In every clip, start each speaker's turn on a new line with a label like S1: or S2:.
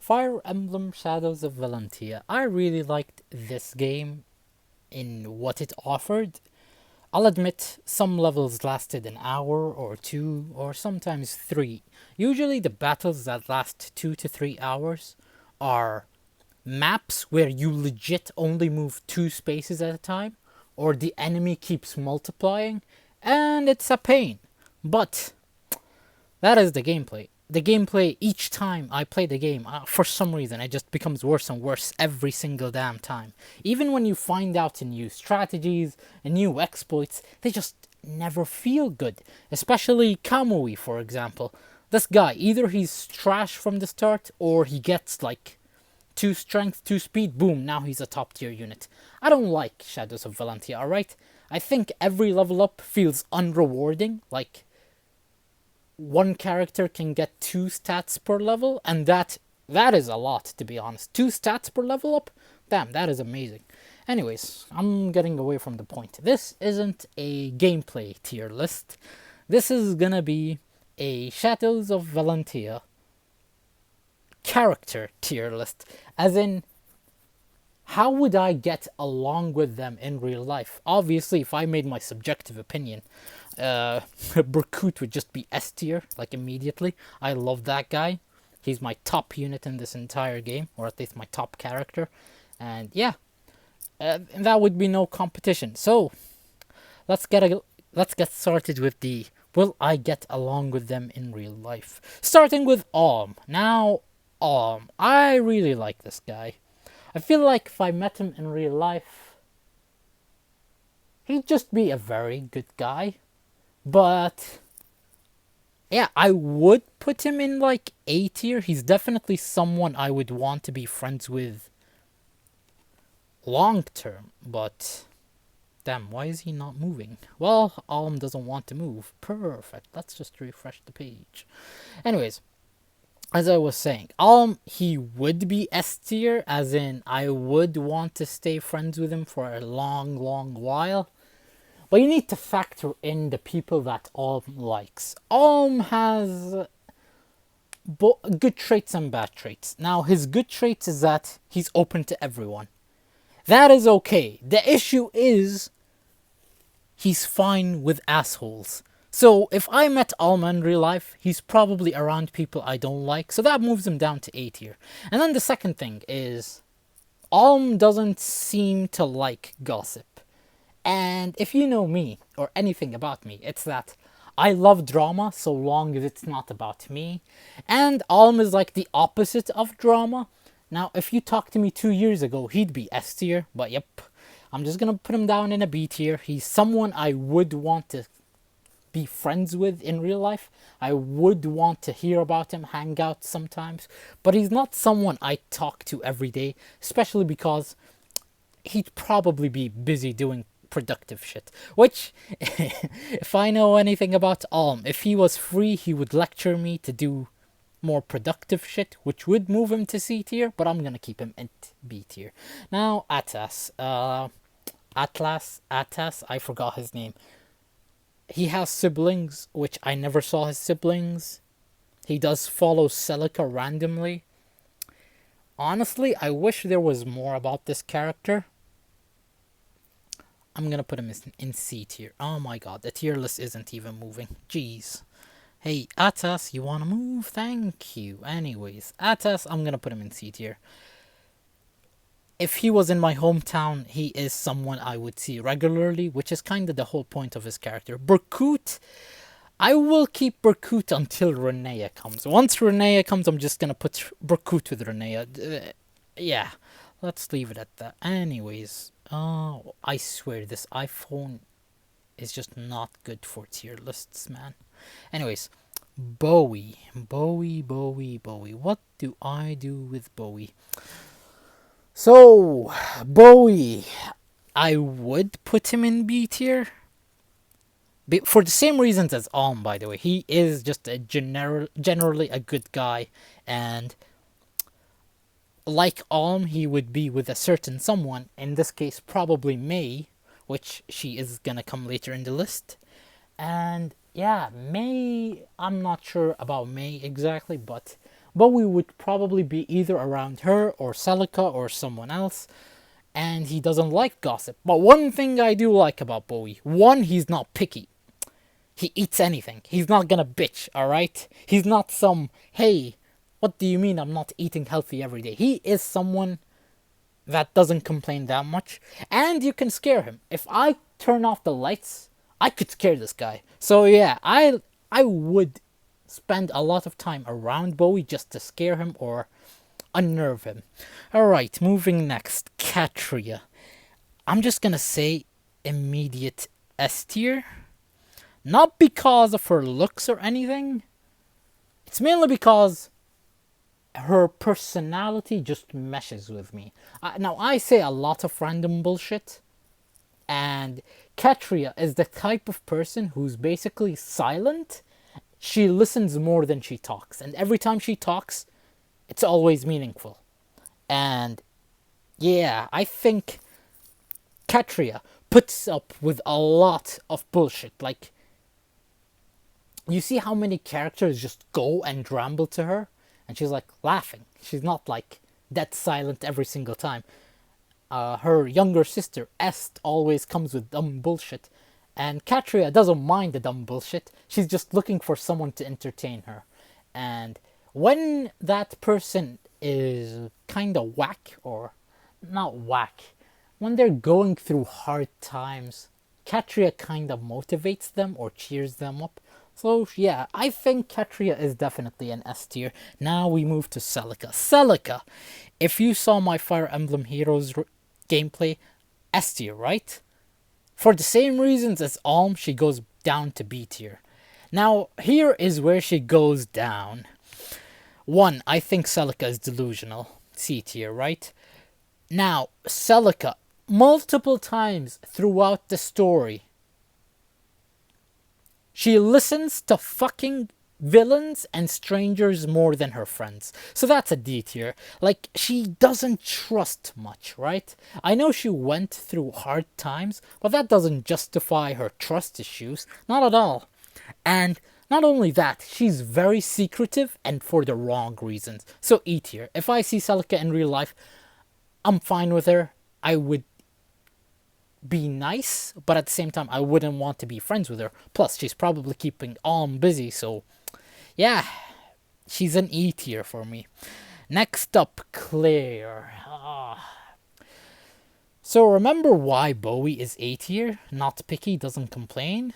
S1: Fire Emblem Shadows of Valentia. I really liked this game in what it offered. I'll admit some levels lasted an hour or two, or sometimes three. Usually, the battles that last 2 to 3 hours are maps where you legit only move two spaces at a time, or the enemy keeps multiplying, and it's a pain. But that is the gameplay. The gameplay, each time I play the game, for some reason, it just becomes worse and worse every single damn time. Even when you find out new strategies and new exploits, they just never feel good. Especially Kamui, for example. This guy, either he's trash from the start, or he gets like 2 strength, 2 speed, boom, now he's a top tier unit. I don't like Shadows of Valentia, alright? I think every level up feels unrewarding, like one character can get 2 stats per level, and that is a lot, to be honest. 2 stats per level up? Damn, that is amazing. Anyways, I'm getting away from the point. This isn't a gameplay tier list. This is gonna be a Shadows of Valentia character tier list. As in, how would I get along with them in real life? Obviously, if I made my subjective opinion, Berkut would just be S tier, like immediately. I love that guy. He's my top unit in this entire game, or at least my top character. And yeah, that would be no competition. So let's get started with the will I get along with them in real life. Starting with Alm. Now, Alm, I really like this guy. I feel like if I met him in real life, he'd just be a very good guy. But yeah, I would put him in like A tier. He's definitely someone I would want to be friends with long term. But damn, why is he not moving? Well, Alm doesn't want to move. Perfect. Let's just refresh the page. Anyways, as I was saying, he would be S tier, as in I would want to stay friends with him for a long, long while. But you need to factor in the people that Alm likes. Alm has good traits and bad traits. Now, his good traits is that he's open to everyone. That is okay. The issue is he's fine with assholes. So if I met Alma in real life, he's probably around people I don't like, so that moves him down to A tier. And then the second thing is, Alm doesn't seem to like gossip. And if you know me, or anything about me, it's that I love drama so long as it's not about me. And Alm is like the opposite of drama. Now, if you talked to me 2 years ago, he'd be S tier, but yep, I'm just gonna put him down in a B tier. He's someone I would want to be friends with in real life. I would want to hear about him, hang out sometimes, but he's not someone I talk to every day, especially because he'd probably be busy doing productive shit. Which, if I know anything about Alm, if he was free, he would lecture me to do more productive shit, which would move him to C tier, but I'm gonna keep him in B tier. Now, Atas. Atas, I forgot his name. He has siblings, which I never saw his siblings. He does follow Celica randomly. Honestly, I wish there was more about this character. I'm gonna put him in C tier. Oh my god, the tier list isn't even moving. Jeez. Hey, Atas, you wanna move? Thank you. Anyways, Atas, I'm gonna put him in C tier. If he was in my hometown, he is someone I would see regularly, which is kind of the whole point of his character. Berkut, I will keep Berkut until Renea comes. Once Renea comes, I'm just gonna put Berkut with Renea. Yeah, let's leave it at that. Anyways, I swear this iPhone is just not good for tier lists, man. Anyways, Bowie. What do I do with Bowie? So, Bowie, I would put him in B tier. For the same reasons as Alm, by the way. He is just a generally a good guy. And like Alm, he would be with a certain someone. In this case, probably May, which she is gonna come later in the list. And yeah, May, I'm not sure about May exactly, but Bowie would probably be either around her or Celica or someone else, and he doesn't like gossip. But one thing I do like about Bowie, one, he's not picky. He eats anything. He's not gonna bitch, alright? He's not some, hey, what do you mean I'm not eating healthy every day? He is someone that doesn't complain that much, and you can scare him. If I turn off the lights, I could scare this guy. So yeah, I would spend a lot of time around Bowie just to scare him or unnerve him. Alright, moving next. Katria. I'm just gonna say immediate S tier. Not because of her looks or anything. It's mainly because her personality just meshes with me. Now, I say a lot of random bullshit, and Katria is the type of person who's basically silent. She listens more than she talks, and every time she talks, it's always meaningful. And yeah, I think Katria puts up with a lot of bullshit. Like, you see how many characters just go and ramble to her, and she's like laughing. She's not like dead silent every single time. Her younger sister Est always comes with dumb bullshit, and Katria doesn't mind the dumb bullshit. She's just looking for someone to entertain her. And when that person is kind of whack, or not whack, when they're going through hard times, Katria kind of motivates them or cheers them up. So yeah, I think Katria is definitely an S tier. Now we move to Celica. Celica, if you saw my Fire Emblem Heroes gameplay, S tier, right? For the same reasons as Alm, she goes down to B tier. Now, here is where she goes down. One, I think Celica is delusional. C tier, right? Now, Celica, multiple times throughout the story, she listens to fucking villains and strangers more than her friends. So that's a D tier. Like, she doesn't trust much, right? I know she went through hard times, but that doesn't justify her trust issues. Not at all. And not only that, she's very secretive and for the wrong reasons. So E tier. If I see Celica in real life, I'm fine with her. I would be nice, but at the same time, I wouldn't want to be friends with her. Plus, she's probably keeping Alm busy, so yeah, she's an E tier for me. Next up, Claire. So remember why Bowie is A tier? Not picky, doesn't complain?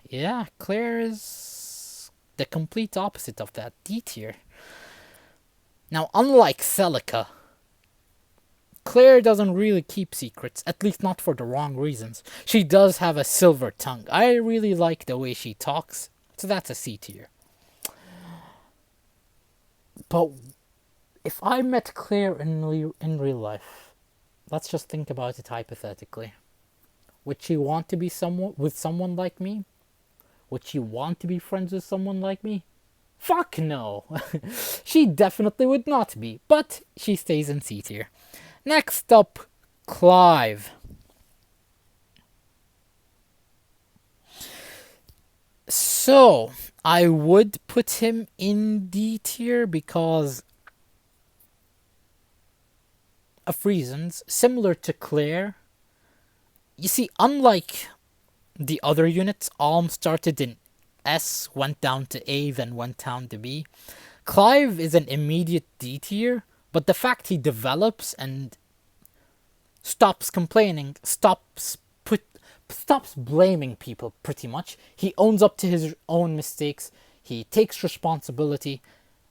S1: Yeah, Claire is the complete opposite of that, D tier. Now, unlike Celica, Claire doesn't really keep secrets, at least not for the wrong reasons. She does have a silver tongue. I really like the way she talks, so that's a C tier. But if I met Claire in real life, let's just think about it hypothetically. Would she want to be with someone like me? Would she want to be friends with someone like me? Fuck no! She definitely would not be, but she stays in C tier. Next up, Clive. So, I would put him in D tier because of reasons similar to Claire. You see, unlike the other units, Alm started in S, went down to A, then went down to B. Clive is an immediate D tier, but the fact he develops and stops complaining, stops blaming people pretty much. He owns up to his own mistakes. He takes responsibility.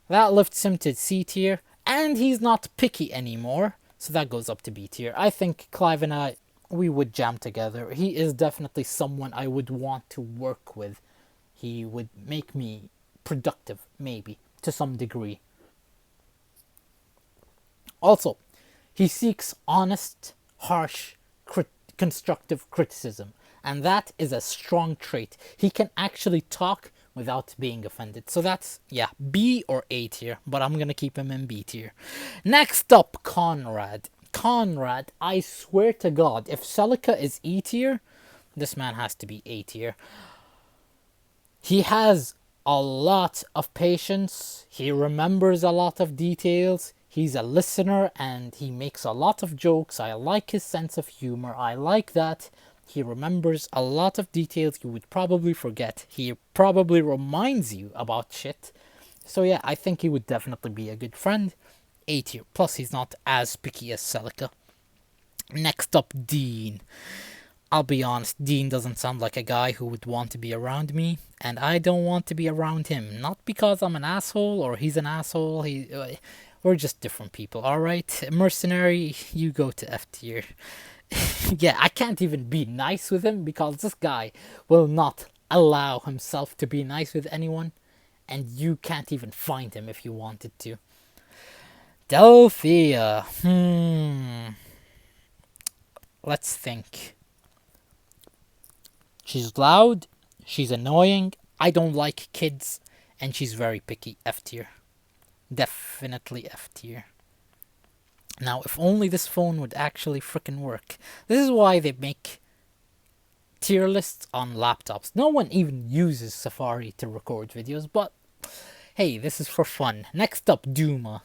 S1: That lifts him to C tier, and he's not picky anymore, so that goes up to B tier. I think Clive and I, we would jam together. He is definitely someone I would want to work with. He would make me productive, maybe, to some degree. Also, he seeks honest, harsh, constructive criticism, and that is a strong trait. He can actually talk without being offended. So that's, yeah, B or A tier, but I'm gonna keep him in B tier. Next up, Conrad. Conrad, I swear to God, if Celica is E tier, this man has to be A tier. He has a lot of patience. He remembers a lot of details. He's a listener and he makes a lot of jokes. I like his sense of humor. I like that. He remembers a lot of details you would probably forget. He probably reminds you about shit. So yeah, I think he would definitely be a good friend. A tier. Plus, he's not as picky as Celica. Next up, Dean. I'll be honest, Dean doesn't sound like a guy who would want to be around me, and I don't want to be around him. Not because I'm an asshole or he's an asshole. We're just different people, alright? Mercenary, you go to F tier. Yeah, I can't even be nice with him because this guy will not allow himself to be nice with anyone, and you can't even find him if you wanted to. Delphia. Let's think. She's loud, she's annoying, I don't like kids, and she's very picky. F tier. Definitely F tier. Now, if only this phone would actually frickin' work. This is why they make tier lists on laptops. No one even uses Safari to record videos, but hey, this is for fun. Next up, Duma.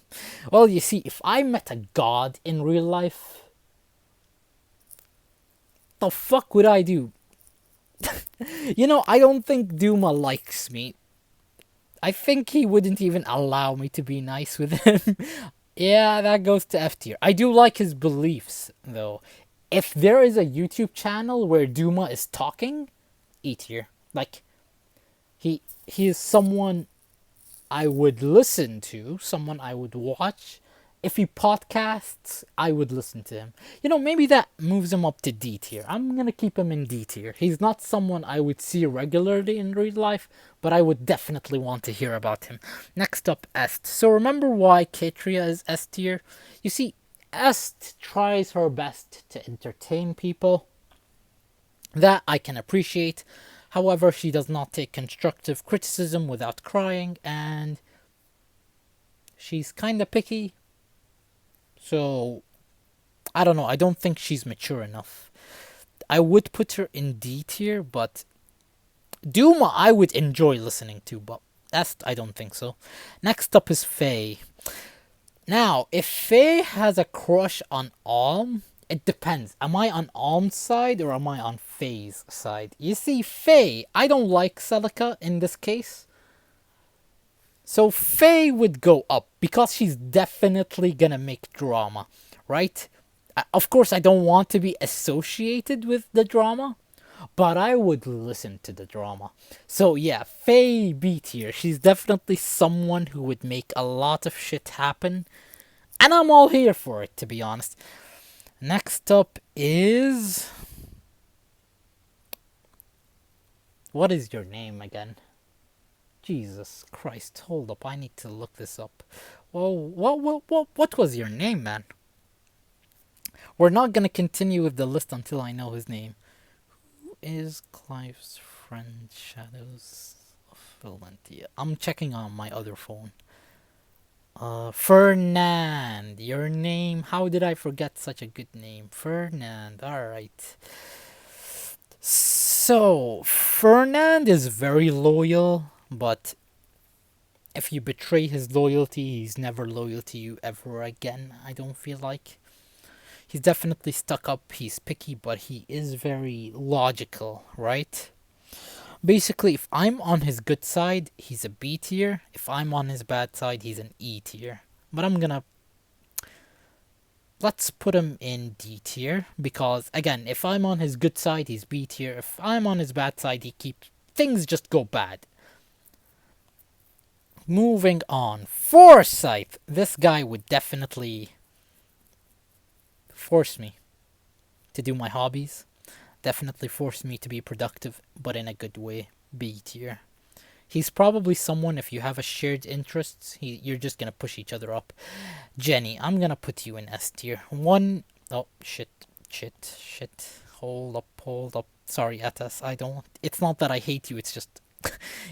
S1: Well, you see, if I met a god in real life, the fuck would I do? I don't think Duma likes me. I think he wouldn't even allow me to be nice with him. Yeah, that goes to F tier. I do like his beliefs, though. If there is a YouTube channel where Duma is talking, E tier. Like, he is someone I would listen to, someone I would watch. If he podcasts, I would listen to him. Maybe that moves him up to D tier. I'm gonna keep him in D tier. He's not someone I would see regularly in real life, but I would definitely want to hear about him. Next up, Est. So remember why Katria is S tier? You see, Est tries her best to entertain people. That I can appreciate. However, she does not take constructive criticism without crying, and she's kinda picky. So, I don't know. I don't think she's mature enough. I would put her in D tier, but Duma I would enjoy listening to, but Est I don't think so. Next up is Faye. Now, if Faye has a crush on Alm, it depends. Am I on Alm's side or am I on Faye's side? You see, Faye, I don't like Celica in this case. So Faye would go up because she's definitely gonna make drama, right? Of course, I don't want to be associated with the drama, but I would listen to the drama. So yeah, Faye B tier. She's definitely someone who would make a lot of shit happen, and I'm all here for it, to be honest. Next up is... What is your name again? Jesus Christ, hold up, I need to look this up. Well, what was your name, man? We're not gonna continue with the list until I know his name. Who is Clive's friend, Shadows of Valentia? I'm checking on my other phone. Fernand, your name? How did I forget such a good name? Fernand, alright. So, Fernand is very loyal, but if you betray his loyalty, he's never loyal to you ever again, I don't feel like. He's definitely stuck up, he's picky, but he is very logical, right? Basically, if I'm on his good side, he's a B tier. If I'm on his bad side, he's an E tier. But let's put him in D tier, because again, if I'm on his good side, he's B tier. If I'm on his bad side, things just go bad. Moving on. Forsyth. This guy would definitely force me to do my hobbies. Definitely force me to be productive, but in a good way. B tier. He's probably someone, if you have a shared interests, you're just gonna push each other up. Jenny, I'm gonna put you in S tier. Oh, shit. Hold up. Sorry, Atas, it's not that I hate you, it's just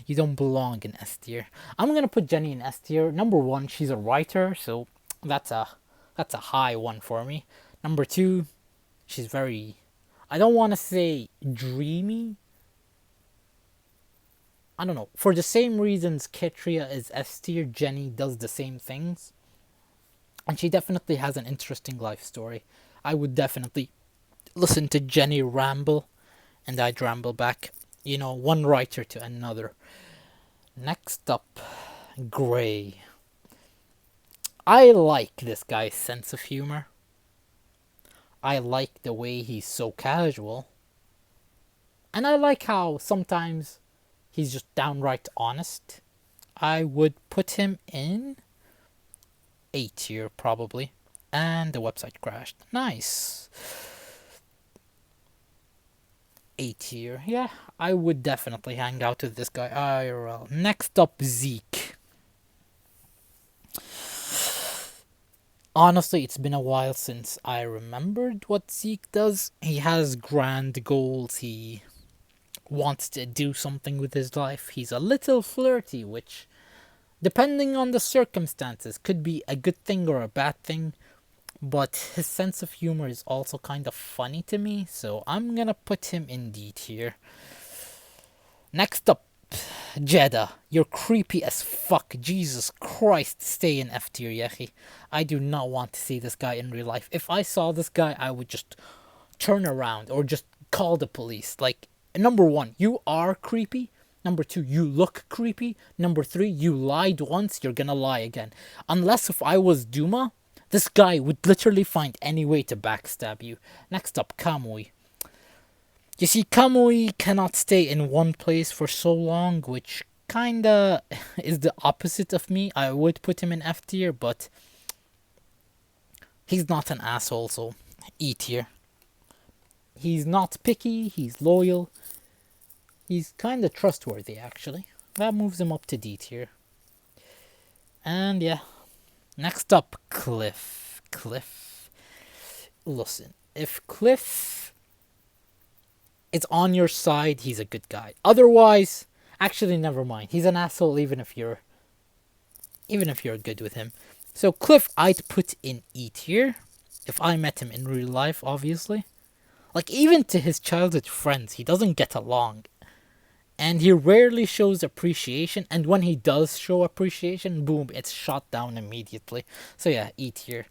S1: you don't belong in S tier. I'm gonna put Jenny in S tier. Number 1, she's a writer, so that's a high one for me. Number 2, she's very, I don't want to say dreamy, I don't know, for the same reasons Ketria is S tier, Jenny does the same things. And she definitely has an interesting life story. I would definitely listen to Jenny ramble, and I'd ramble back. You know, one writer to another. Next up, Gray. I like this guy's sense of humor. I like the way he's so casual. And I like how sometimes he's just downright honest. I would put him in A tier probably. And the website crashed. Nice. A tier. Yeah, I would definitely hang out with this guy IRL. Next up, Zeke. Honestly, it's been a while since I remembered what Zeke does. He has grand goals. He wants to do something with his life. He's a little flirty, which, depending on the circumstances, could be a good thing or a bad thing. But his sense of humor is also kind of funny to me, so I'm gonna put him in D tier. Next up, Jeddah. You're creepy as fuck. Jesus Christ, stay in F tier, Yechi. I do not want to see this guy in real life. If I saw this guy, I would just turn around or just call the police. Like, number one, you are creepy. Number two, you look creepy. Number three, you lied once, you're gonna lie again. Unless if I was Duma, this guy would literally find any way to backstab you. Next up, Kamui. You see, Kamui cannot stay in one place for so long, which kinda is the opposite of me. I would put him in F tier, but he's not an asshole, so E tier. He's not picky, he's loyal. He's kinda trustworthy, actually. That moves him up to D tier. And yeah. Next up, Cliff. Cliff. Listen, if Cliff is on your side, he's a good guy. Otherwise, actually, never mind. He's an asshole even if you're good with him. So Cliff, I'd put in E tier if I met him in real life, obviously. Like, even to his childhood friends, he doesn't get along. And he rarely shows appreciation, and when he does show appreciation, boom, it's shot down immediately. So yeah, E tier.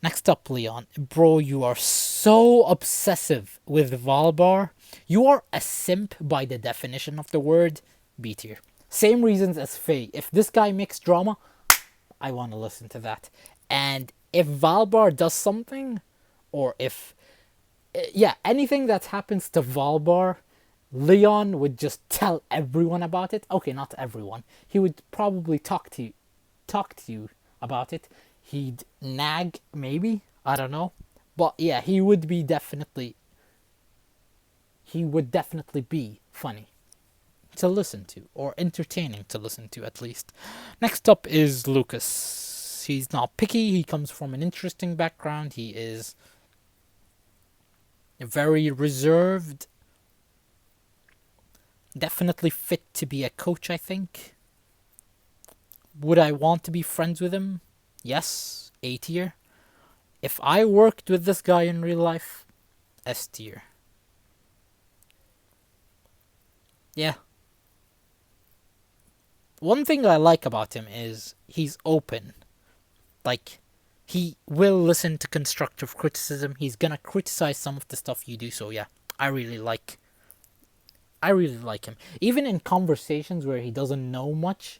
S1: Next up, Leon. Bro, you are so obsessive with Valbar. You are a simp by the definition of the word. B tier. Same reasons as Faye. If this guy makes drama, I want to listen to that. And if Valbar does something, or if, yeah, anything that happens to Valbar, Leon would just tell everyone about it. Okay, not everyone. He would probably talk to you about it. He'd nag, maybe. I don't know. But yeah, he would definitely be funny to listen to, or entertaining to listen to at least. Next up is Lucas. He's not picky. He comes from an interesting background. He is very reserved. Definitely fit to be a coach, I think. Would I want to be friends with him? Yes, A tier. If I worked with this guy in real life, S tier. Yeah. One thing I like about him is he's open. Like, he will listen to constructive criticism. He's gonna criticize some of the stuff you do, so yeah, I really like him. Even in conversations where he doesn't know much,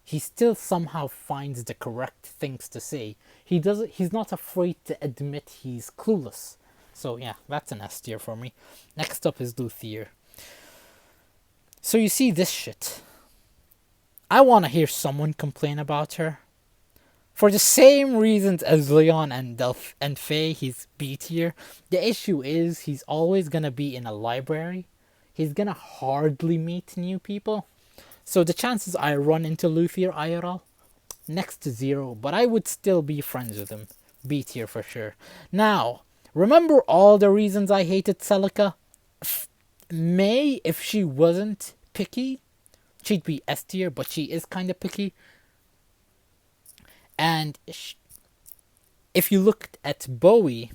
S1: he still somehow finds the correct things to say. He's not afraid to admit he's clueless. So yeah, that's an S tier for me. Next up is Luthier. So you see this shit. I want to hear someone complain about her. For the same reasons as Leon and Faye, he's B tier. The issue is he's always gonna be in a library. He's gonna hardly meet new people. So the chances I run into Luthier IRL, next to zero, but I would still be friends with him. B tier for sure. Now, remember all the reasons I hated Celica? May, if she wasn't picky, she'd be S tier, but she is kind of picky. And if you looked at Bowie,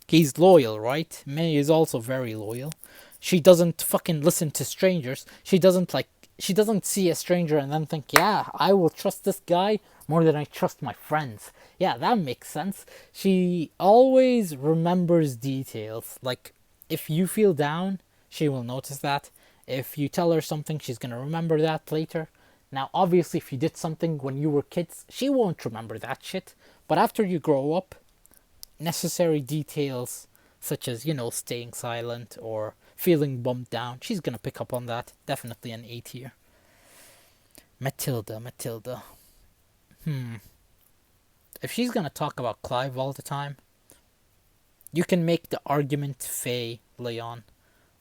S1: he's loyal, right? May is also very loyal. She doesn't fucking listen to strangers. She doesn't, like, she doesn't see a stranger and then think, yeah, I will trust this guy more than I trust my friends. Yeah, that makes sense. She always remembers details. Like, if you feel down, she will notice that. If you tell her something, she's going to remember that later. Now, obviously, if you did something when you were kids, she won't remember that shit. But after you grow up, necessary details such as, staying silent or feeling bummed down, she's gonna pick up on that. Definitely an A tier. Matilda. Hmm. If she's gonna talk about Clive all the time, you can make the argument Faye, Leon.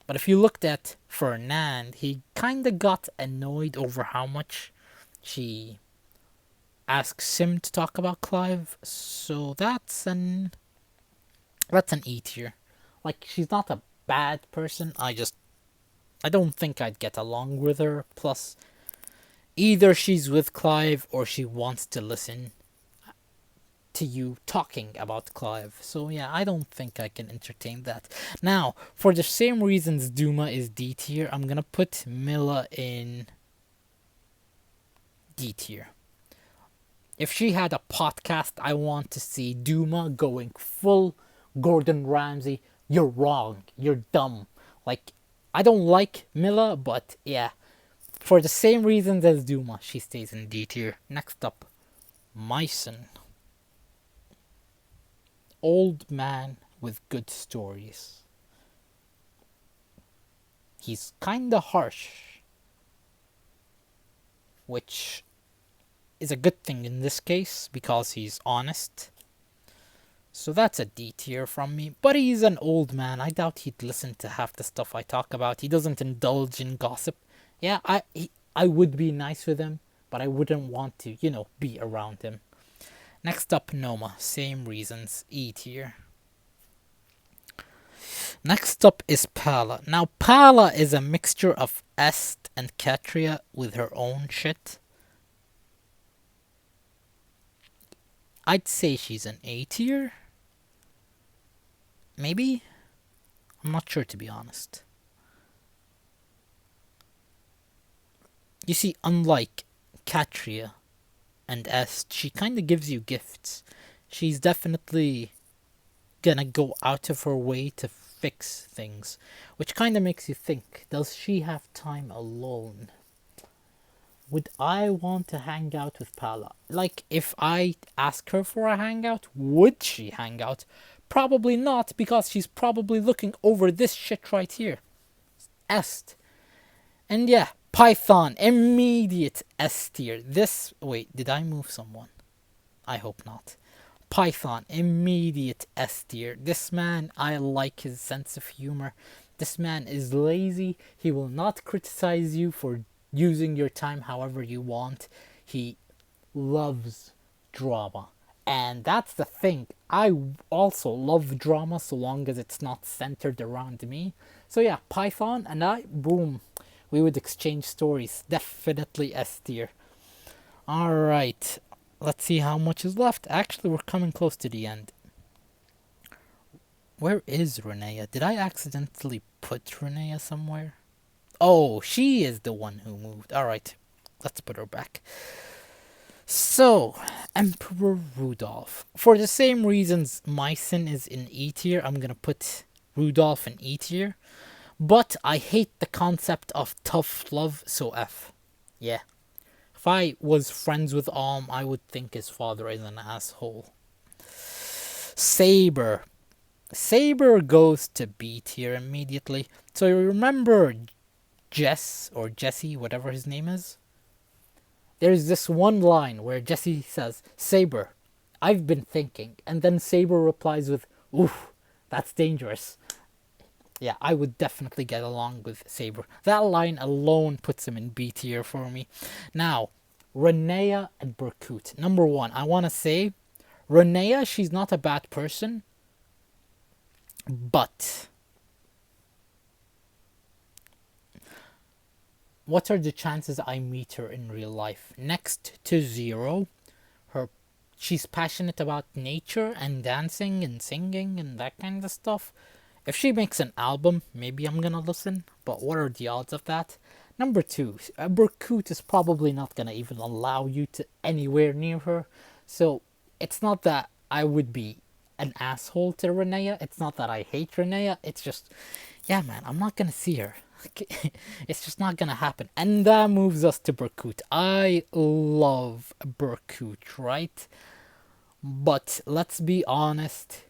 S1: But if you looked at Fernand, he kinda got annoyed over how much she asks him to talk about Clive. So that's an E tier. Like, she's not a bad person. I don't think I'd get along with her. Plus, either she's with Clive or she wants to listen to you talking about Clive. So yeah, I don't think I can entertain that. Now, for the same reasons Duma is D tier, I'm gonna put Mila in D tier. If she had a podcast, I want to see Duma going full Gordon Ramsay. You're wrong. You're dumb. Like, I don't like Mila, but yeah. For the same reasons as Duma, she stays in D tier. Next up, Myson. Old man with good stories. He's kinda harsh, which is a good thing in this case because he's honest. So that's a D tier from me. But he's an old man. I doubt he'd listen to half the stuff I talk about. He doesn't indulge in gossip. Yeah, I would be nice with him, but I wouldn't want to, be around him. Next up, Noma. Same reasons. E tier. Next up is Pala. Now, Pala is a mixture of Est and Katria with her own shit. I'd say she's an A tier. Maybe? I'm not sure, to be honest. You see, unlike Katria and Est, she kinda gives you gifts. She's definitely gonna go out of her way to fix things, which kinda makes you think, does she have time alone? Would I want to hang out with Pala? Like, if I ask her for a hangout, would she hang out? Probably not, because she's probably looking over this shit right here. Est. And yeah, Python, immediate S tier. Wait, did I move someone? I hope not. Python, immediate S tier. This man, I like his sense of humor. This man is lazy. He will not criticize you for using your time however you want. He loves drama. And that's the thing. I also love drama so long as it's not centered around me. So yeah, Python and I, boom. We would exchange stories. Definitely S tier. Alright. Let's see how much is left. Actually, we're coming close to the end. Where is Renea? Did I accidentally put Renea somewhere? Oh, she is the one who moved. Alright. Let's put her back. So, Emperor Rudolph. For the same reasons Mycen is in E tier, I'm gonna put Rudolph in E tier. But I hate the concept of tough love, so F. Yeah. If I was friends with Alm, I would think his father is an asshole. Saber. Saber goes to B tier immediately. So you remember Jess, or Jesse, whatever his name is? There's this one line where Jesse says, Saber, I've been thinking. And then Saber replies with, oof, that's dangerous. Yeah, I would definitely get along with Saber. That line alone puts him in B tier for me. Now, Renea and Berkut. Number one, I want to say, Renea, she's not a bad person. But what are the chances I meet her in real life? Next to zero. She's passionate about nature and dancing and singing and that kind of stuff. If she makes an album, maybe I'm gonna listen, but what are the odds of that? Number two, Berkut is probably not gonna even allow you to anywhere near her. So it's not that I would be an asshole to Renea. It's not that I hate Renea. It's just, yeah, man, I'm not gonna see her. It's just not gonna happen. And that moves us to Berkut. I love Berkut, right? But let's be honest,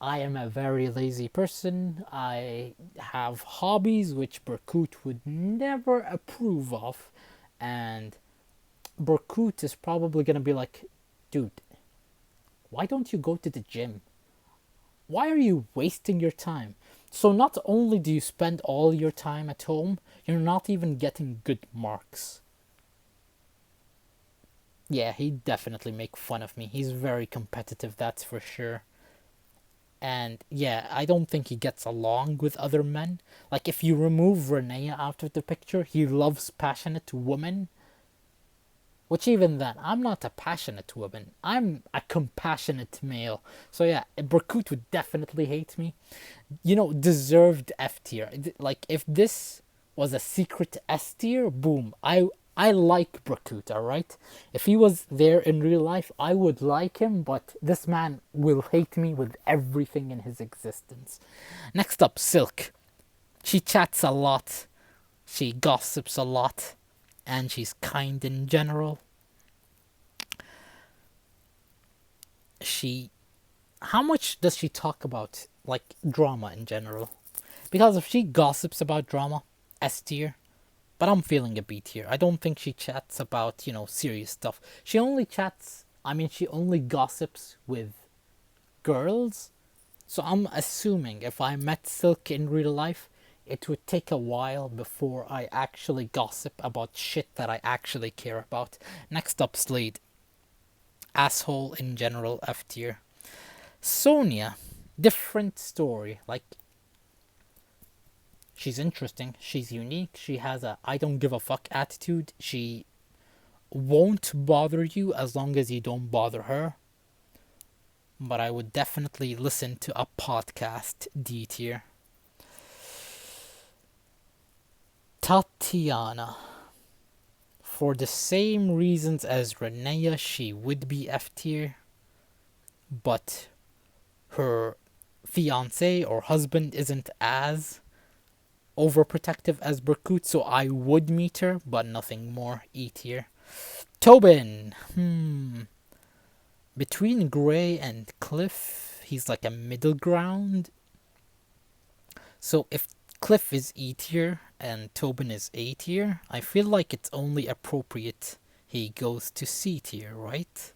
S1: I am a very lazy person. I have hobbies which Berkut would never approve of. And Berkut is probably going to be like, dude, why don't you go to the gym? Why are you wasting your time? So not only do you spend all your time at home, you're not even getting good marks. Yeah, he'd definitely make fun of me. He's very competitive, that's for sure. And yeah, I don't think he gets along with other men. Like, if you remove Renea out of the picture, he loves passionate women. Which, even then, I'm not a passionate woman. I'm a compassionate male. So yeah, Berkut would definitely hate me. You know, deserved F tier. Like, if this was a secret S tier, boom. I like Berkut, alright? If he was there in real life, I would like him, but this man will hate me with everything in his existence. Next up, Silk. She chats a lot, she gossips a lot, and she's kind in general. She. How much does she talk about, like, drama in general? Because if she gossips about drama, S tier. But I'm feeling a beat here. I don't think she chats about, serious stuff. She only chats, she only gossips with girls. So I'm assuming if I met Silk in real life, it would take a while before I actually gossip about shit that I actually care about. Next up, Slade. Asshole in general, F tier. Sonia. Different story. Like, she's interesting, she's unique, she has a I don't give a fuck attitude, she won't bother you as long as you don't bother her. But I would definitely listen to a podcast, D tier. Tatiana. For the same reasons as Renea, she would be F tier, but her fiance or husband isn't as overprotective as Berkut, so I would meet her, but nothing more. E tier. Tobin. Between Gray and Cliff, he's like a middle ground. So if Cliff is E tier and Tobin is A tier, I feel like it's only appropriate he goes to C tier, right?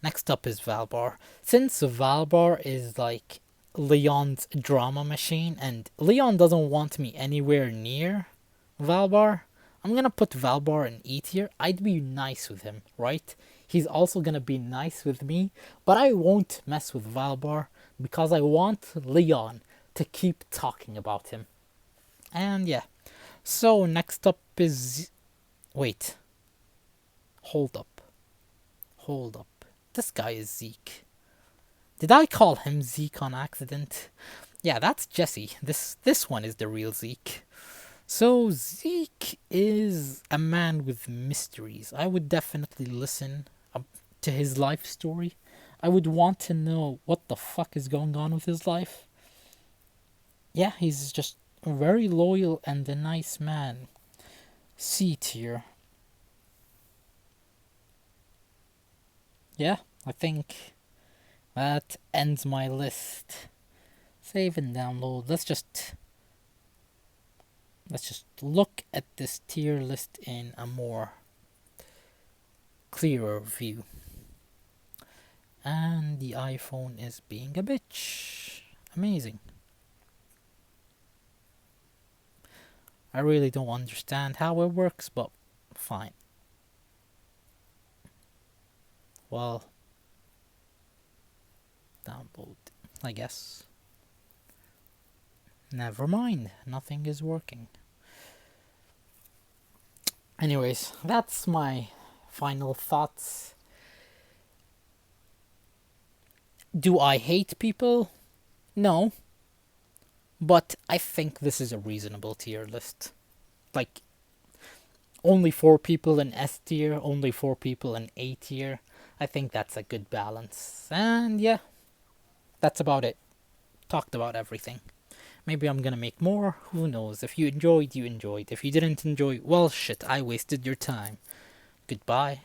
S1: Next up is Valbar. Since Valbar is like Leon's drama machine, and Leon doesn't want me anywhere near Valbar, I'm gonna put Valbar in E tier. I'd be nice with him, right? He's also gonna be nice with me, but I won't mess with Valbar because I want Leon to keep talking about him. And yeah. So next up is... Wait. Hold up. This guy is Zeke. Did I call him Zeke on accident? Yeah, that's Jesse. This one is the real Zeke. So Zeke is a man with mysteries. I would definitely listen to his life story. I would want to know what the fuck is going on with his life. Yeah, he's just very loyal and a nice man. C tier. Yeah, I think that ends my list. Save and download. Let's just look at this tier list in a more clearer view. And the iPhone is being a bitch. Amazing. I really don't understand how it works, but fine. Well, download, I guess. Never mind, nothing is working. Anyways, that's my final thoughts. Do I hate people? No. But I think this is a reasonable tier list. like only 4 people in S tier, only 4 people in A tier. I think that's a good balance. And yeah, that's about it. Talked about everything. Maybe I'm gonna make more. Who knows? If you enjoyed, you enjoyed. If you didn't enjoy, well, shit, I wasted your time. Goodbye.